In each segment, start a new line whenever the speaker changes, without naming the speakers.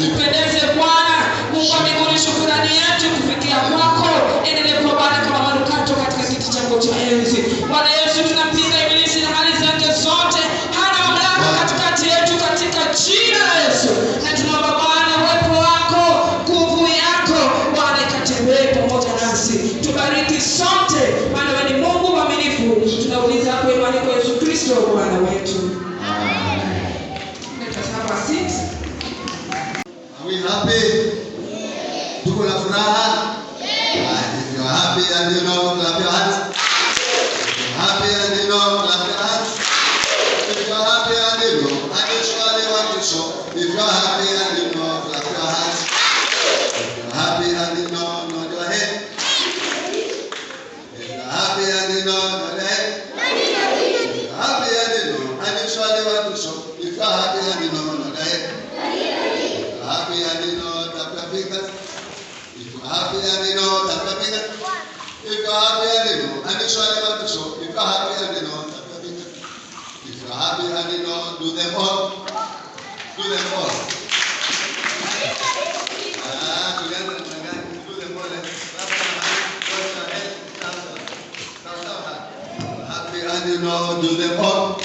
Mpendeze Bwana Mungu wa mbinguni, shukrani yetu kufikia kwako. Endelea kuwa Bwana kama manukato katika kiti chako cha enzi. Bwana Yesu, tunapinga ibilisi na hali zake zote, hana mamlaka katikati yetu katika jina la Yesu. Na tunaomba Bwana uwepo wako, nguvu yako Bwana ikatembee pamoja nasi. Tubariki sote, maana wewe ni Mungu mwaminifu. Tunauliza kwa imani kwa Yesu Kristo Bwana wetu.
Are we happy? Tuko na furaha? If you're happy and you know, clap your hands. If you're happy and you know, clap your hands. If you're happy and you know, and you surely want to show. If you're happy and you know, clap your hands. If you're happy and you know, nod your head. If you're happy and you know, nod your head. If you're happy and you know, and you surely want to show. If you're happy and you know, nod your head. Happy and you know, tap your fingers. If you're happy and you know, tap your fingers. If you're happy and you know, and you surely want to show. If you're happy and you know, tap your fingers. If you're happy and you know, do them all. Do them all. Together, do them all. Happy and you know, do them all.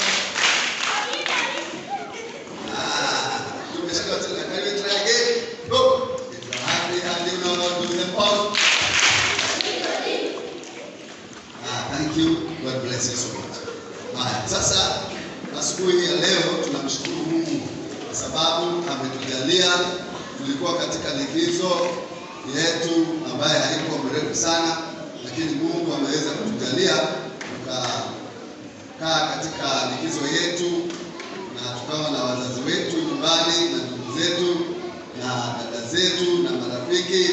Thank you. God bless you so much. Sasa asubuhi ya leo tunamshukuru Mungu kwa sababu ametujalia. Tulikuwa katika likizo yetu ambaye haikuwa mrefu sana, lakini Mungu ameweza kutujalia tukakaa katika likizo yetu na tukawa na wazazi wetu nyumbani na ndugu zetu na dada zetu na marafiki.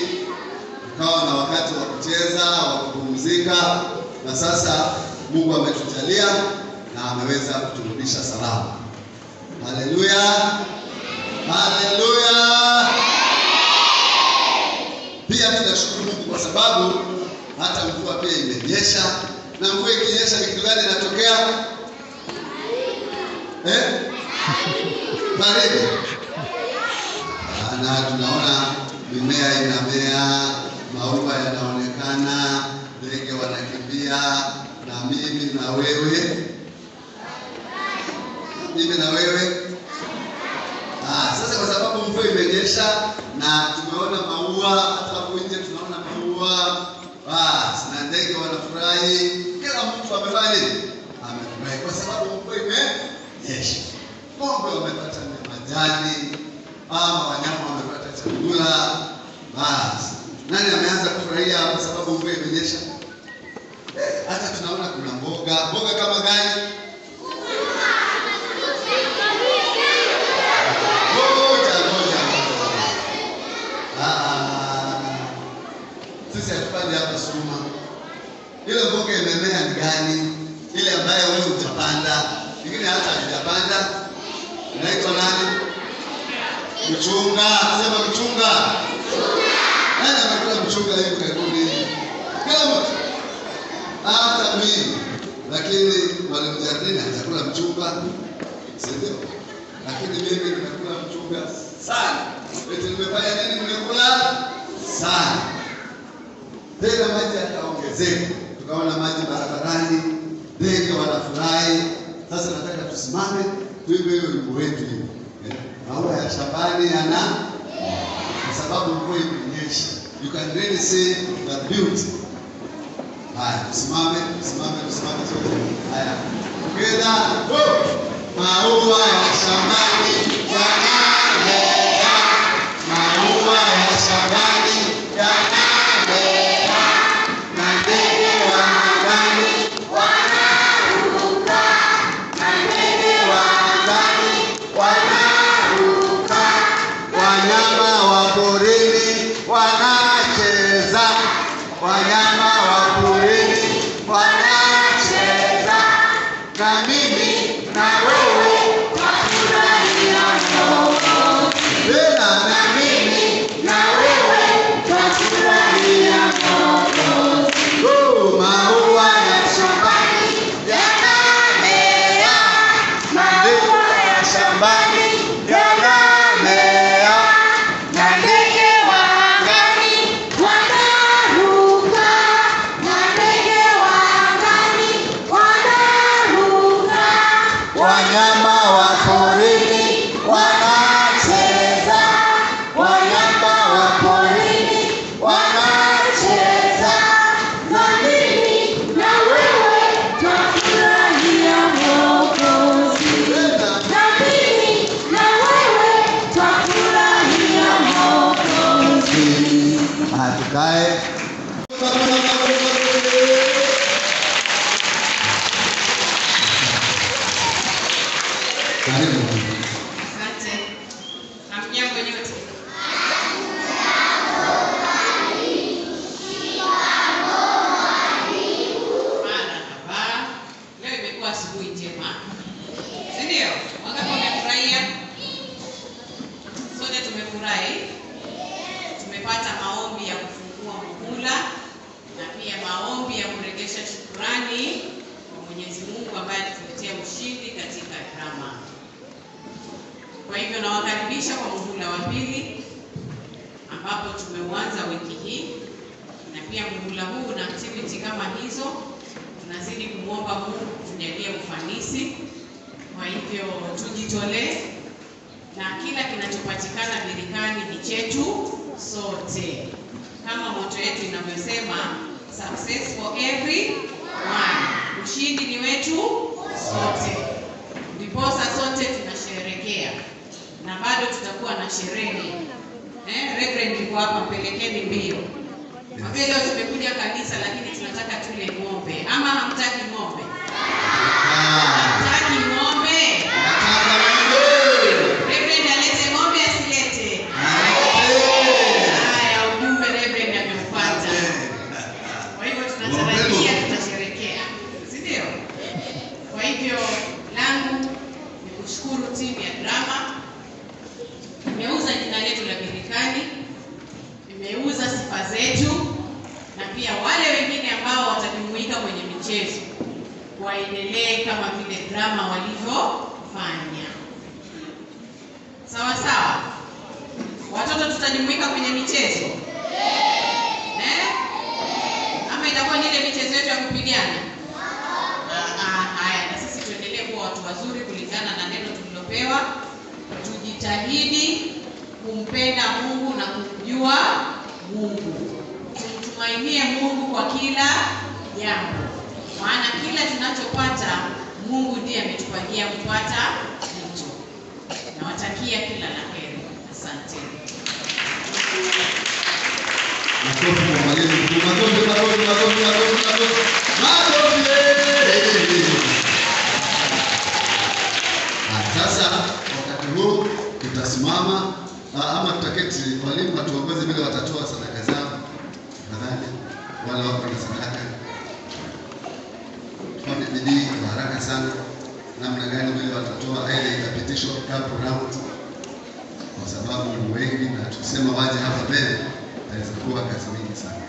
Tukawa na wakati wa kucheza, wa kupumzika, na sasa Mungu ametujalia na ameweza kuturudisha salama. Haleluya! Haleluya! Pia tunashukuru Mungu kwa sababu hata mvua pia imenyesha, na mvua ikinyesha kitu gani inatokea? Baridi. Na tunaona mimea inamea, maua yanaonekana, ndege wanakimbia, na mimi na wewe. Mimi na wewe. Sasa kwa sababu mvua imenyesha na tumeona maua, hata hapo nje tunaona maua, na ndege wanafurahi, kila mtu amefanya nini? Amefurahi kwa sababu mvua imenyesha. Ng'ombe wamepata majani, wanyama wamepata chakula. Nani ameanza kufurahia kwa sababu mvua imenyesha? Hata tunaona kuna mboga. Mboga kama gani? Sisi hatupandi hapa sukuma. Ile mboga imemea ni gani? Ile ambayo wewe utapanda. Ingine hata hujapanda. Inaitwa nani? Mchunga. Sema mchunga. Nani amekula mchunga hivi karibuni? Kila mtu. Hata mimi. Lakini mwalimu Jardini hajakula mchunga. Sio? Lakini mimi nimekula mchunga sana. Eti nimefanya nini? Nimekula sana. Tena maji yakaongezeka. Tukaona maji barabarani, ndege wanafurahi. Sasa nataka tusimame tuimbe hiyo wimbo wetu hivi. Maua ya shambani yana, kwa sababu mvua imenyesha. You can really see the beauty. Haya, tusimame sote. Haya. Together, go! Maua ya shambani yanamea. Maua ya shambani yanamea. Na ndege wa angani wanaruka. Na ndege wa angani wanaruka. Wanyama wa porini wanacheza. Wanyama wa porini wanacheza. Na mimi na wewe tunafurahia. Tukae. Karibu.
Asante. Hamjambo nyote. Leo imekuwa asubuhi njema. Si ndio? Wangapi wamefurahia? Sote tumefurahi. Tumepata maombi ya kufungua muhula na pia maombi ya kurejesha shukrani kwa Mwenyezi Mungu ambaye alituletea ushindi katika drama. Kwa hivyo nawakaribisha kwa muhula wa pili ambapo tumeuanza wiki hii, na pia muhula huu na activity kama hizo tunazidi kumwomba Mungu tujalie ufanisi. Kwa hivyo tujitolee, na kila kinachopatikana birikani ni chetu sote, kama moto yetu inavyosema, success for everyone, ushindi ni wetu sote. Ndiposa sote tunasherehekea, na bado tutakuwa na sherehe. Reverend yuko hapa, mpelekeni mbio. Mapema leo tumekuja kanisa, lakini tunataka tule ng'ombe. Ama hamtaki ng'ombe? Hamtaki ng'ombe? Reverend alete ng'ombe asilete? Haya, ujumbe Reverend amempata. Kwa hivyo tunatarajia tutasherehekea, si ndio? Kwa hivyo langu ni kushukuru timu ya drama. Nimeuza jina letu la birikani, nimeuza sifa zetu, na pia wale wengine ambao watajumuika kwenye michezo waendelee kama vile drama walivyofanya. Sawa sawa? Watoto tutajumuika kwenye michezo? Ama itakuwa ni ile michezo yetu ya kupigana? Haya, na sisi tuendelee kuwa watu wazuri kulingana na neno tulilopewa. Tujitahidi kumpenda Mungu na kumjua Mungu. Tumtumainie Mungu kwa kila jambo, maana kila tunachopata Mungu ndiye ametupangia kupata hicho. Nawatakia kila la heri. Asante.
Makofi kwa mwalimu. Makofi. Sasa wakati huu tutasimama ama tutaketi, walimu watuongoze vile watatoa sadaka zao. Tafadhali wale wako na sadaka, tufanye bidii kwa haraka sana namna gani vile watatoa, aidha itapitishwa couple round, kwa sababu ni wengi na tukisema waje hapa mbele inaweza kuwa kazi mingi sana.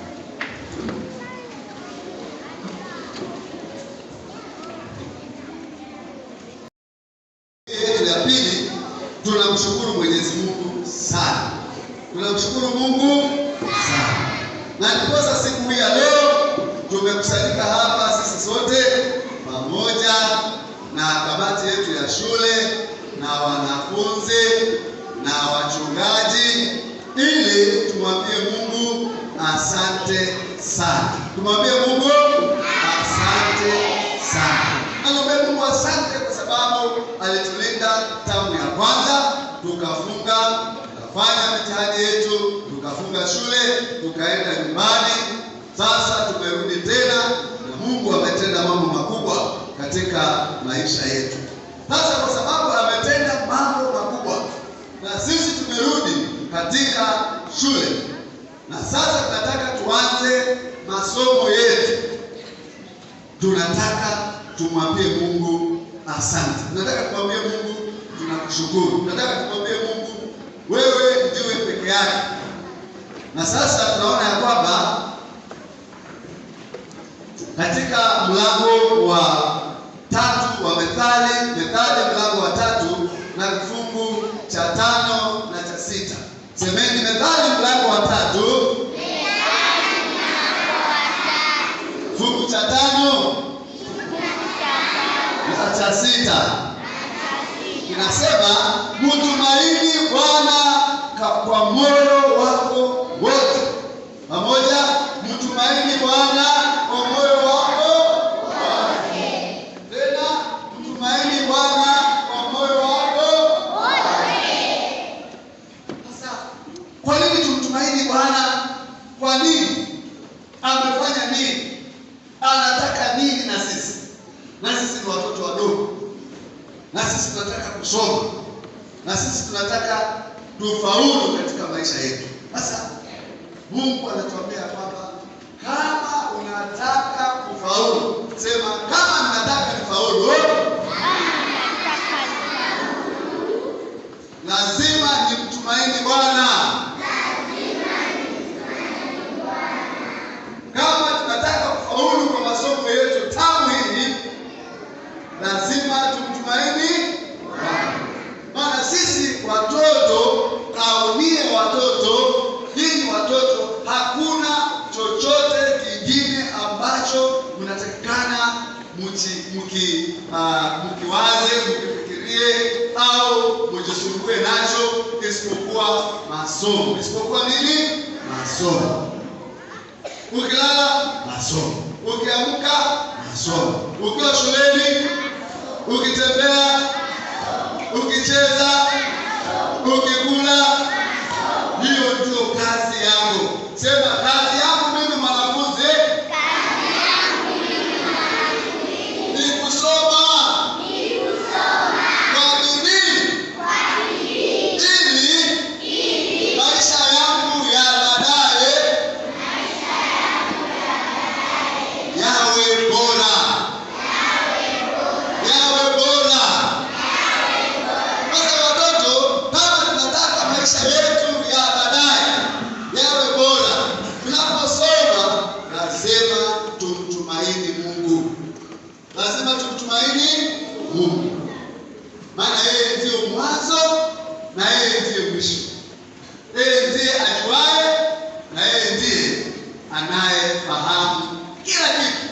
Ya pili, tunamshukuru Mwenyezi Mungu sana. Tunamshukuru Mungu sana. Na ndiposa siku hii ya leo tumekusanyika hapa sisi sote pamoja na kamati yetu ya shule na wanafunzi na wachungaji, ili tumwambie Mungu asante sana. Tumwambie Mungu asante sana. Naomba Mungu asante kwa sababu alitulinda tamu ya kwanza, tukafunga, tukafanya mitihani yetu, tukafunga shule, tukaenda nyumbani. Sasa tumerudi tena na Mungu ametenda mambo makubwa katika maisha yetu. Sasa kwa sababu ametenda mambo makubwa na sisi tumerudi katika shule, na sasa tunataka tuanze masomo yetu. Tunataka tumwambie Mungu asante. Tunataka tumwambie Mungu tunakushukuru. Tunataka tumwambie Mungu wewe ndiwe peke yake. Na sasa tunaona ya kwamba katika mlango wa 3 wa Methali mlango wa 3 na kifungu cha 5 na cha 6. Semeni Methali mlango wa 3 fungu cha 5 na cha 6. Inasema mtumaini Bwana kwa moyo wako wote. Pamoja, mtumaini Bwana kwa moyo wako wote. Tena mtumaini Bwana kwa moyo wako wote. Sasa kwa nini tumtumaini Bwana kwa kwa nini? Amefanya nini? Anataka nini na sisi? Na sisi ni watoto wadogo, na sisi tunataka kusoma, na sisi tunataka tufaulu katika maisha yetu. Sasa Mungu anatuambia kwamba kama unataka kufaulu, sema kama nataka nifaulu, lazima nimtumaini Bwana. Kama tunataka kufaulu kwa masomo yetu tamu hii, lazima tumtumaini Bwana. Maana sisi watoto, kaunie watoto, ninyi watoto, hakuna chochote kingine ambacho mnatakikana mkiwaze, mkifikirie au mjisumbue nacho isipokuwa masomo. Isipokuwa nini? Masomo. Ukilala, masomo. Ukiamka, masomo. Ukiwa shuleni, ukitembea, ukicheza, ukikula, hiyo ndio kazi yangu. Sema kazi yangu mimi mwanafunzi ni kusoma. Kwa bidii ili maisha yangu ya baadaye yawe bora. Yawe bora. Sasa watoto, kama tunataka maisha yetu ya baadaye yawe bora, tunaposoma lazima tumtumaini Mungu. Lazima tumtumaini Mungu. Maana yeye ndiyo mwanzo na yeye ndiye mwisho. Yeye ndiye ajuaye na yeye ndiye anayefahamu kila kitu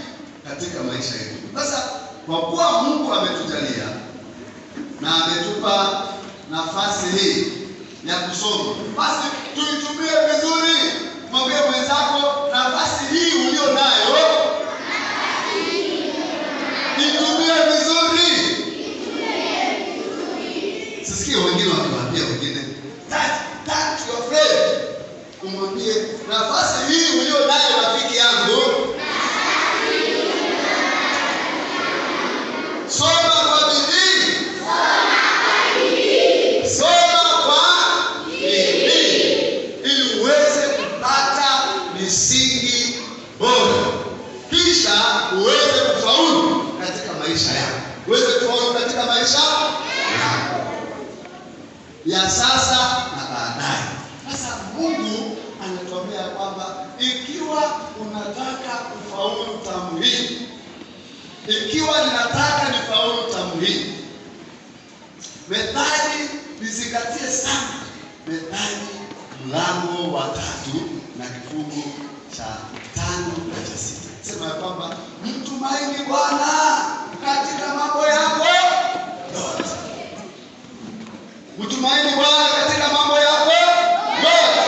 katika maisha yetu. Sasa kwa kuwa Mungu ametujalia na ametupa nafasi hii ya kusoma, basi tuitumie vizuri. Mwambie mwenzako, nafasi hii ulio nayo itumie vizuri. Sisikie wengine wakiwaambia wengine, that your friend. Umwambie, nafasi hii ulio nayo rafiki yangu, soma kwa bidii. Soma kwa bidii ili uweze kupata misingi bora, kisha uweze kufaulu katika maisha yako. Uweze kufaulu katika maisha yako ya sasa na baadaye. Sasa Mungu anatuambia kwamba ikiwa unataka kufaulu tamu hii, ikiwa ninataka nifaulu tamu hii, Methali, nizingatie sana Methali mlango wa 3 na kifungu cha 5 na cha 6. Sema ya kwamba mtumaini Bwana katika mambo yako yote. Mtumaini Bwana katika mambo yako yote.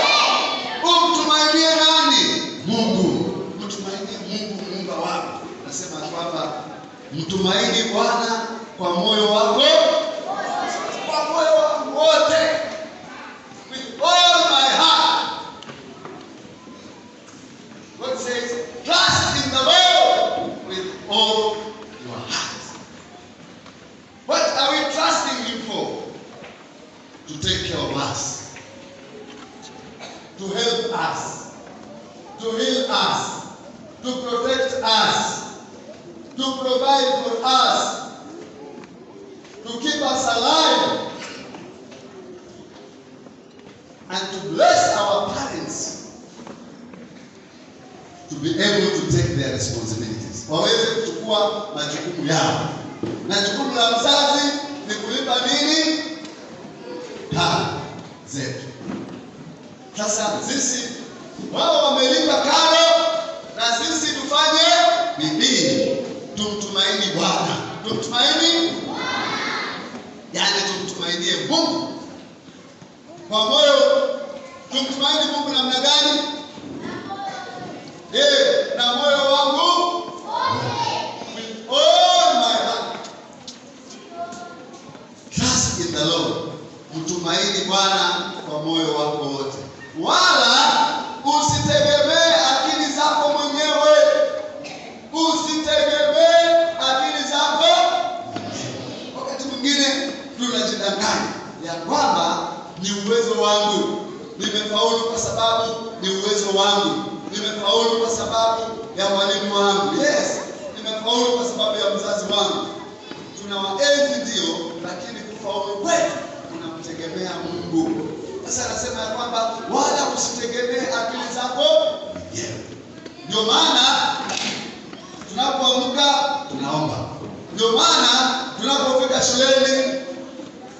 Umtumainie nani? Mungu. Mtumainie Mungu Muumba wako. Nasema kwamba mtumaini Bwana kwa moyo wako, kwa moyo wako wote, with all my heart. God says, trust in the Lord with all your heart. What are we trusting Him for? To take care of us, to help us, to heal us, to protect us, to provide for us, to keep us alive, and to bless our parents to be able to take their responsibilities. Waweze kuchukua majukumu yao. Na jukumu la mzazi ni kulipa nini? Karo zetu. Sasa sisi, wao wamelipa karo, na sisi tufanye bidii. Tumtumaini Bwana. Tumtumaini Bwana. Yaani tumtumainie Mungu kwa moyo. Tumtumaini Mungu namna gani? Na moyo wangu, with all my heart. Trust in the Lord. Mtumaini Bwana kwa moyo wako wote, wala usitegemee Nimefaulu kwa sababu ni uwezo wangu. Nimefaulu kwa sababu ya mwalimu wangu. Yes, nimefaulu kwa sababu ya mzazi wangu. Tunawaenzi ndio, lakini kufaulu kwetu tunamtegemea Mungu. Sasa anasema ya kwamba wala usitegemee akili zako mwenyewe. Ndio maana tunapoamka tunaomba. Ndio maana tunapofika shuleni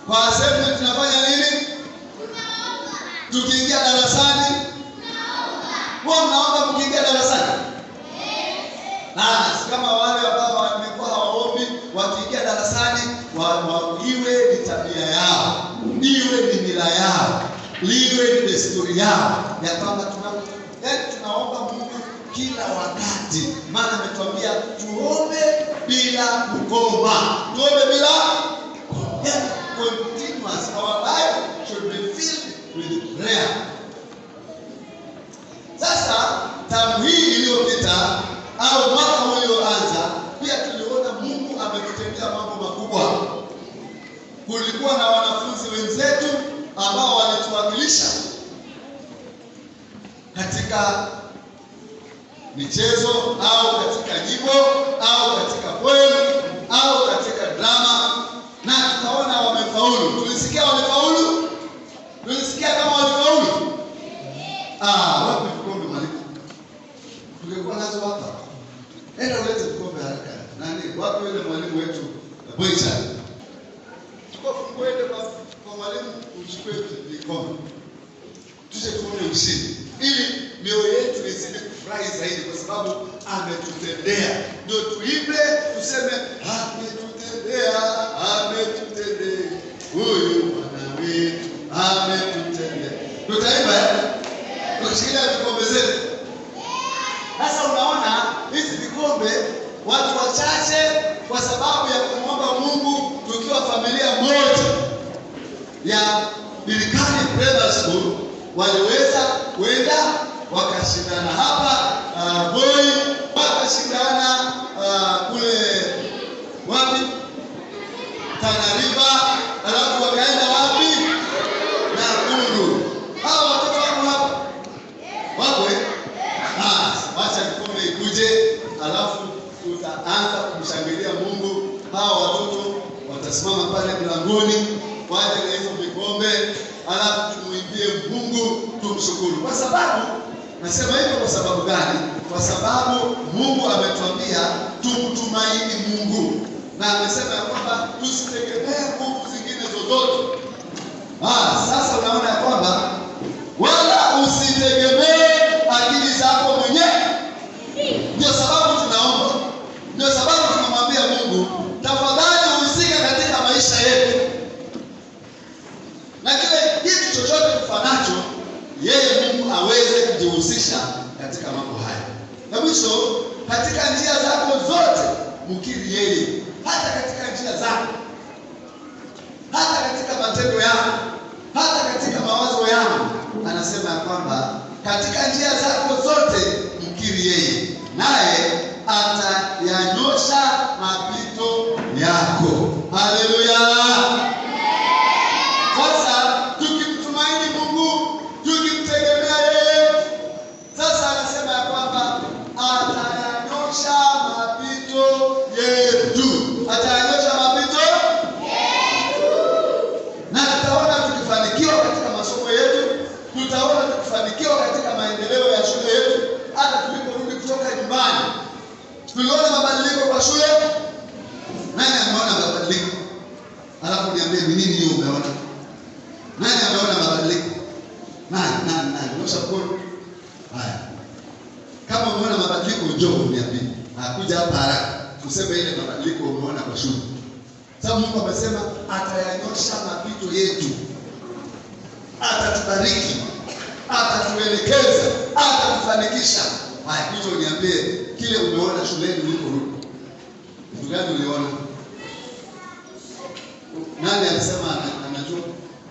kwa assembly tunafanya nini? Tukiingia darasani huwa mnaomba mkiingia darasani? Kama wale ambao wamekuwa hawaombi wakiingia darasani, iwe ni tabia yao, iwe ni mila yao, liwe ni desturi yao, ya kwamba tunaomba Mungu kila wakati. Maana ametuambia tuombe bila kukoma. Tuombe bila kukoma. Continuous. Our life should be filled with prayer. Sasa tamu hii iliyopita au mwaka ulioanza, pia tuliona Mungu ametutendea mambo makubwa. Kulikuwa na wanafunzi wenzetu ambao walituwakilisha katika michezo au katika nyimbo au katika poem au katika drama, na tukaona wamefaulu. Tulisikia wamefaulu? Tulisikia kama walifaulu? Wapi vikombe mwalimu? Tungekuwa nazo hapa. Enda ulete vikombe haraka. Nani? Wapi yule mwalimu wetu Boicha? Tukafunguende kwa mwalimu uchukue vikombe. Tuje tuone ushindi. Ili mioyo yetu izidi kufurahi zaidi kwa sababu ametutendea. Ndio tuimbe tuseme ametutendea, ametutendea. Huyu Bwana wetu ametutendea. Tutaimba tukishikilia vikombe zetu. Sasa unaona hizi vikombe watu wachache kwa sababu ya kumwomba Mungu tukiwa familia moja ya Bilikani Primary School waliweza kwenda wakashindana hapa Voi, wakashindana kule wapi? Tana River, alafu wakaenda wapi? Nakuru. Hao watoto wako hapa? Wako wacha vikombe ikuje, alafu tutaanza kumshangilia Mungu. Hao watoto watasimama pale mlangoni, waje na hizo vikombe, alafu tumuimbie Mungu, tumshukuru. Kwa sababu nasema hivyo kwa sababu gani? Kwa sababu Mungu ametuambia tumtumaini Mungu, na amesema ya kwamba tusitegemee nguvu zingine zozote. Sasa unaona ya kwamba wala usitegemee akili zako mwenyewe. Ndio sababu tunaomba, ndio sababu tunamwambia Mungu, tafadhali uhusike katika maisha yetu, na kile kitu chochote tufanacho yeye Mungu aweze kujihusisha katika mambo haya. Na mwisho, katika njia zako zote mkiri yeye, hata katika njia zako, hata katika matendo yako, hata katika mawazo yako. Anasema ya kwamba katika njia zako zote mkiri yeye, naye atayanyosha mapito yako. Haleluya! Sasa tukimtumaini Mungu, tukimtegemea yeye, sasa anasema ya kwamba atayanyosha mapito yetu. Atayanyosha mapito yetu. Na tutaona tukifanikiwa katika masomo yetu, tutaona tukifanikiwa katika maendeleo ya shule yetu. Hata tuliporudi kutoka nyumbani, tuliona mabadiliko kwa shule. Nani ameona mabadiliko? Alafu niambie ni nini hiyo umeona? Nani ameona mabadiliko? Nani? Nyosha mkono. Haya. Kama umeona mabadiliko njoo niambie. Kuja hapa haraka. Tuseme ile mabadiliko umeona kwa shule. Sababu Mungu amesema atayanyosha mapito yetu. Atatubariki. Atatuelekeza. Atatufanikisha. Haya, kuja uniambie kile umeona shuleni uliporudi. Kitu gani uliona? Nani alisema anajua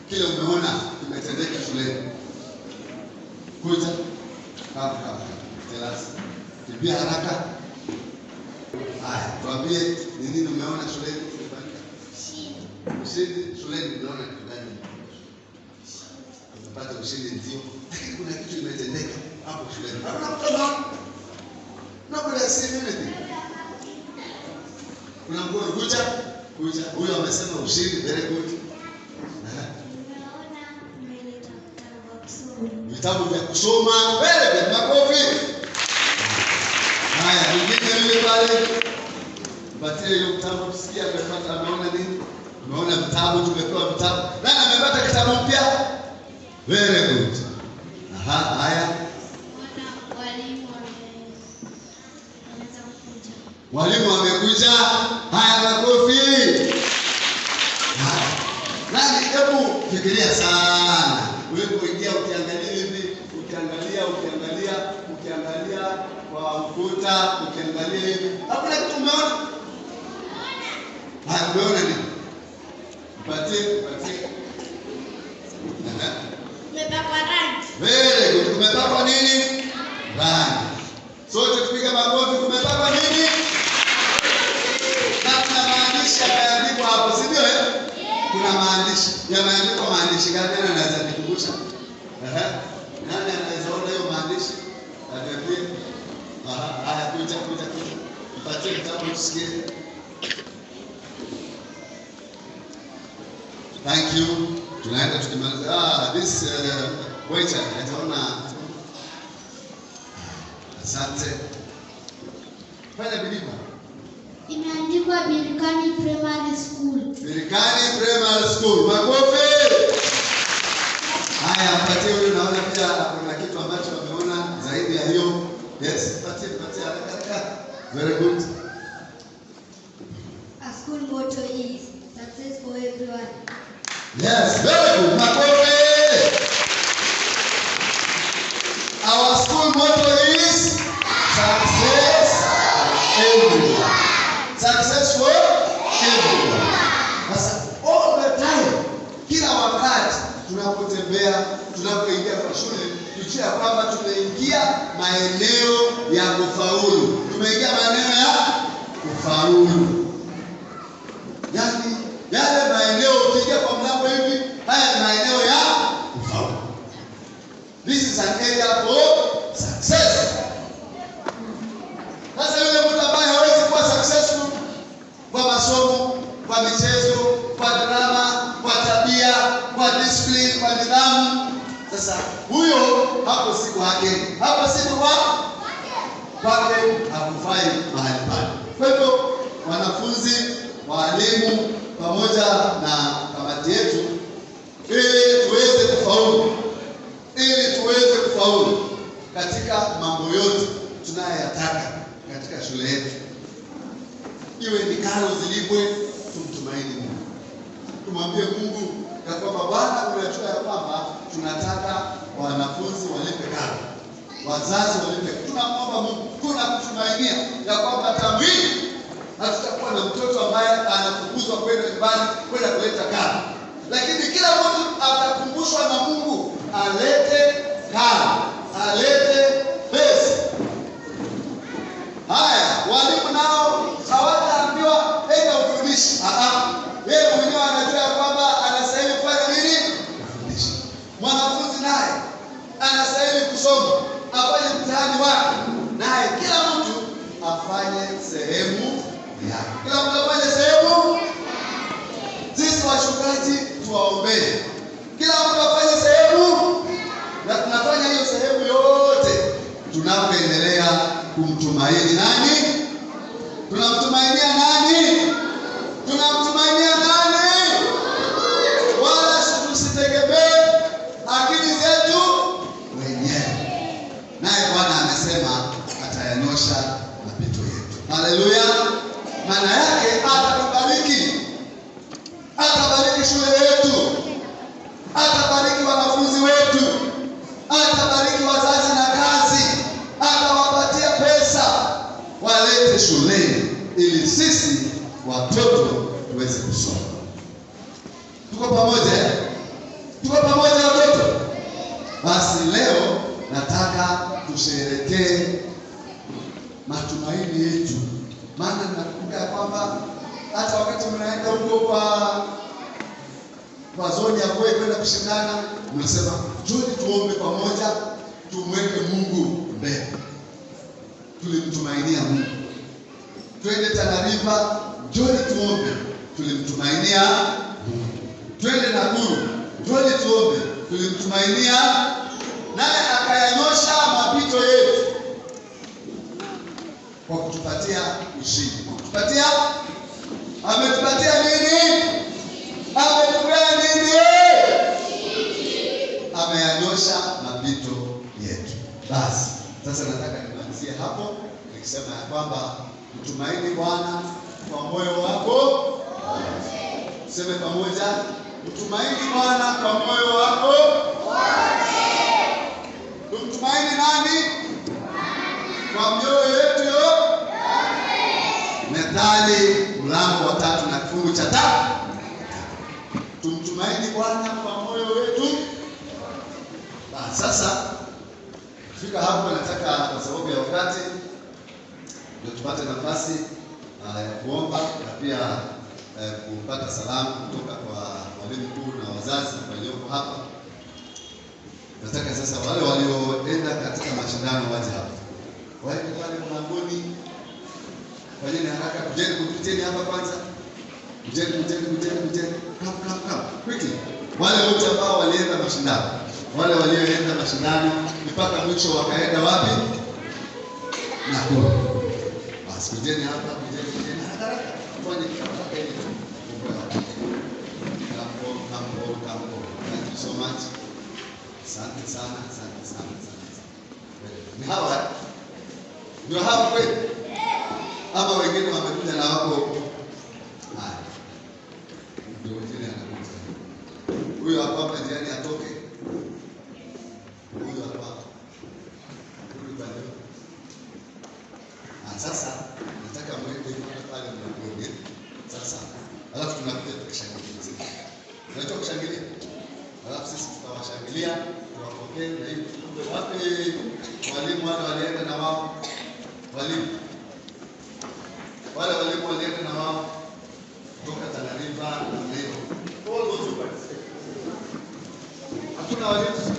kile umeona kimetendeka shuleni? Kuja hapa. Telasa. Tibia haraka. Haya, tuambie ni nini umeona shuleni kifanyika? Ushindi shuleni umeona kitu gani? Unapata ushindi ndio, lakini kuna kitu imetendeka hapo shuleni. Hakuna mtu nobody has seen anything. Kuna mkono kuja huyo amesema ushindi, very good. Vitabu vya kusoma, very good, makofi. Haya, mwingine yule pale, mpatie hiyo kitabu tusikie amepata, ameona nini? Umeona vitabu, tumepewa vitabu. Nani amepata kitabu mpya? Very good. Haya. Walimu wamekuja. Haya, makofi. Haya. Nani, hebu fikiria sana. Wewe kuingia ukiangalia hivi, ukiangalia kwa ukuta, ukiangalia hivi. Hakuna kitu umeona? Haya, umeona nini? Patie.
Umepakwa rangi.
Very good. Kumepakwa nini? Rangi. Sote tupige makofi. Kumepakwa nini? Na kuna maandishi yameandikwa hapo, si ndio? Kuna maandishi. Yameandikwa maandishi gani? Nani anaweza nikukumbusha? Nani anaweza ona hiyo maandishi? Atapia. Haya, kuja. Mpatie kitabu tusikie. Thank you. Tunaenda tukimaliza. This waiter ataona. Asante. Fanya bidii.
Imeandikwa Birikani Primary School.
Birikani Primary School. Makofi. Haya, mpatie huyo, naona pia kuna kitu ambacho wameona zaidi ya hiyo. Yes, mpatie haraka. Very good.
A school motto is success for everyone.
Yes, very good. Makofi. Our school motto is success everywhere. Success for everyone. All the time, kila wakati tunapotembea, tunapoingia kwa shule, tujue kwamba tumeingia maeneo ya kufaulu. Tumeingia maeneo ya kufaulu. Yaani yale maeneo ukiingia kwa mlango hivi, haya ni maeneo ya kufaulu. This is an area for success. Sasa yule mtu ambaye hawezi kuwa successful kwa masomo, kwa michezo, kwa drama, kwa tabia, kwa discipline, kwa nidhamu, sasa huyo hapo si kwake. Hapo si kwake, hakufai mahali pale. Kwa hivyo wanafunzi, walimu pamoja na kamati yetu, ili tuweze kufaulu katika mambo yote tunayoyataka katika shule yetu, iwe ni karo zilipwe, tumtumaini Mungu. Tumwambie Mungu ya kwamba Bwana, unajua ya kwamba tunataka wanafunzi walipe karo, wazazi walipe. Tunamwomba Mungu, tunakutumainia ya kwamba tambii hatutakuwa na mtoto ambaye anafukuzwa kwenda nyumbani kwenda kuleta karo, lakini kila mtu atakumbushwa na Mungu alete karo, alete pesa. Haya, walimu nao hawataambiwa enda ufundishe. Yeye mwenyewe anajua kwamba anastahili kufanya nini? Kufundisha. Mwanafunzi naye anastahili kusoma, afanye mtihani wake, naye kila mtu afanye sehemu yake. Kila mtu afanye sehemu. Sisi wachungaji tuwaombee. Kila mtu afanye sehemu, na tunafanya hiyo sehemu yote tunapoendelea kumtumaini nani? Tunamtumainia nani? Tunamtumainia nani? Wala tusitegemee akili zetu wenyewe. Naye Bwana amesema atayanyosha mapito yetu. Haleluya! Maana yake atatubariki. Atabariki shule yetu. Atabariki wanafunzi wetu. Atabariki wazazi na kazi. Atawapatia pesa walete shuleni ili sisi watoto tuweze kusoma. Tuko pamoja? Tuko pamoja watoto? Basi leo nataka tusherekee matumaini yetu. Maana nakumbuka kwamba hata wakati mnaenda huko kwa zoni ya kwenda kushindana, mnasema njoni tuombe pamoja, tumweke Mungu mbele. Tulimtumainia Mungu. Twende Tana River, njoni tuombe, tulimtumainia Mungu. Twende Nakuru, njoni tuombe, tulimtumainia, naye akayanyosha mapito yetu kwa kutupatia ushindi. Kutupatia, ametupatia nini? Ametupea nini? Ameyanyosha mapito yetu. Basi sasa nataka nimalizie hapo nikisema ya kwamba mtumaini Bwana kwa moyo wako wote. Sema pamoja, mtumaini Bwana kwa moyo wako wote. Tumtumaini nani? Kwa mioyo yetu yote. Methali mlango wa 3 na kifungu cha 5. Tumtumaini Bwana kwa moyo wetu. Sasa fika hapo, nataka kwa sababu ya wakati ndio tupate nafasi ya kuomba na pia kupata salamu kutoka kwa walimu mkuu na wazazi walioko hapa. Nataka sasa wale walioenda katika mashindano waje hapa. Wale pale mlangoni, fanyeni haraka, kujeni hapa kwanza. Kujeni. Come. Quickly. Wale wote ambao walienda mashindano, wale walioenda mashindano mpaka mwisho wakaenda wapi? Nakuru. Basi kujeni hapa, kujeni haraka. Fanye haraka hivi. Kampo. Thank you so much. Asante sana. Ni hawa? Ndio hawa kweli? Ama wengine wamekuja na wako huyo hapa jirani atoke. Huyo hapa. Huyo bado. Sasa nataka mwende pale mlangoni. Sasa alafu tunakuja tukishangilia. Tunataka kushangilia. Alafu sisi tutawashangilia, tuwapokee na hivi. Wapi walimu wale walienda na wao? Wale walimu walienda na wao kutoka Tana River na hiyo. All those who participate. Hakuna walimu.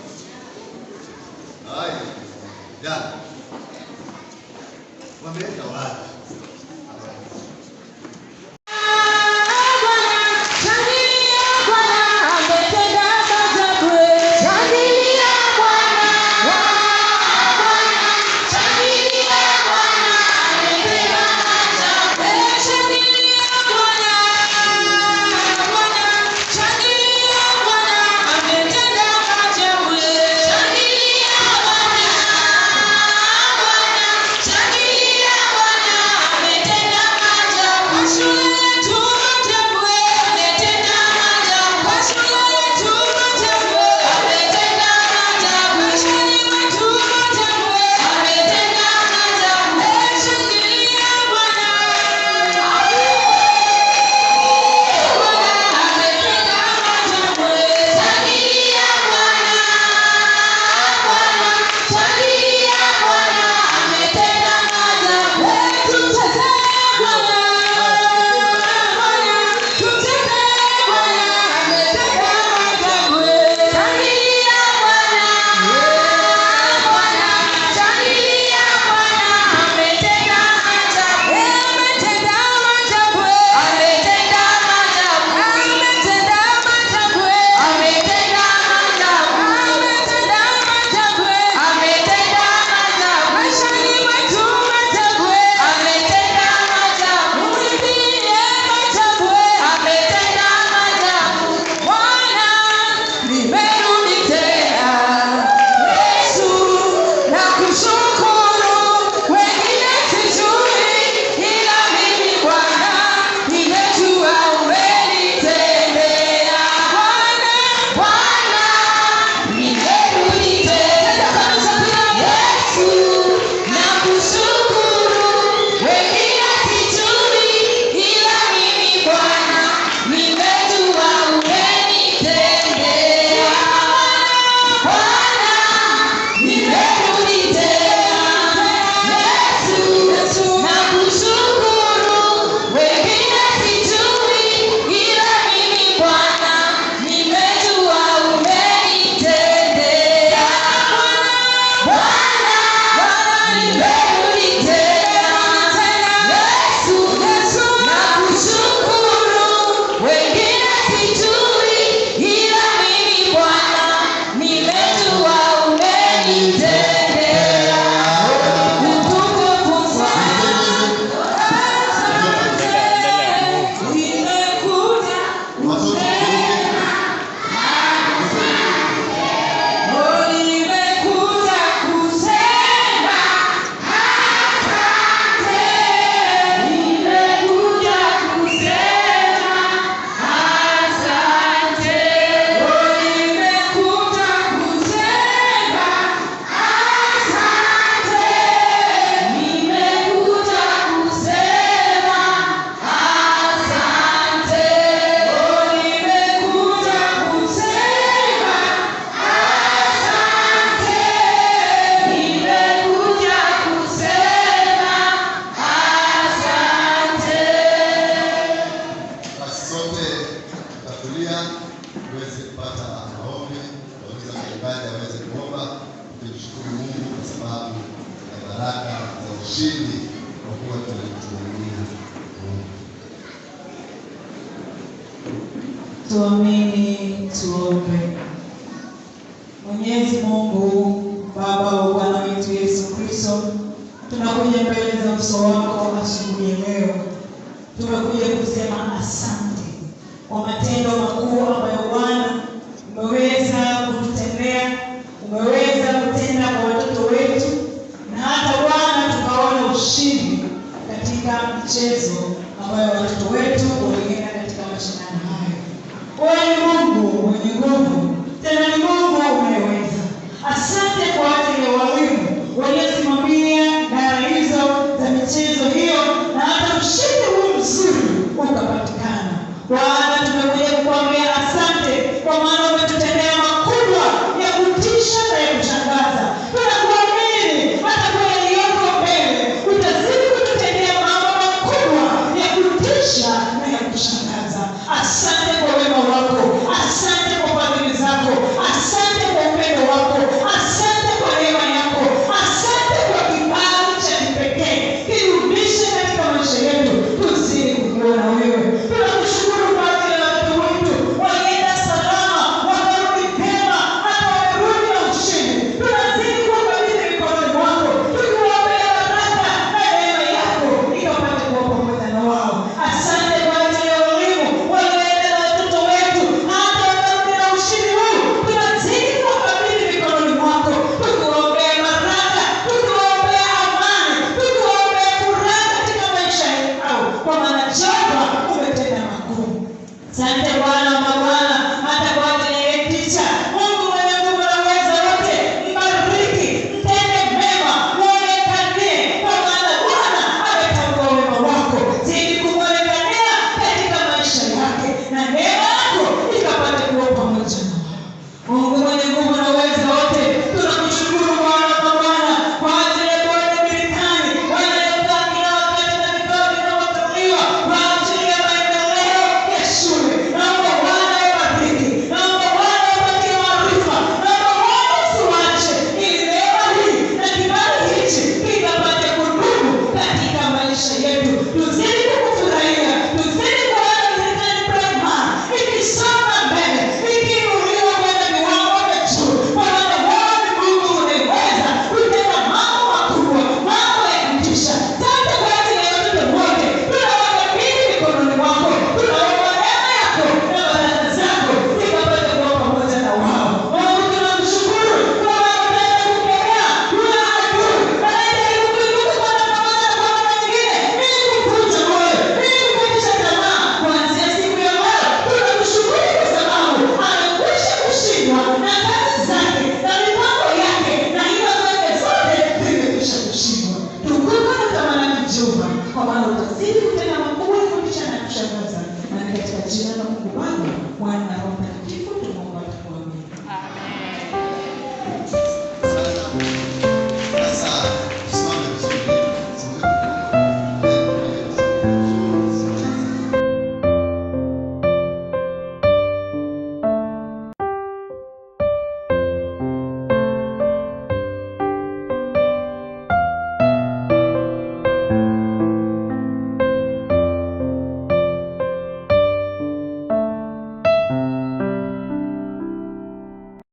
Ya. Wameenda wapi? baraka za ushindi kwa kuwa tunamtumainia Mungu.
Tuamini, tuombe. Mwenyezi Mungu Baba wa Bwana wetu Yesu Kristo, tunakuja mbele za uso wako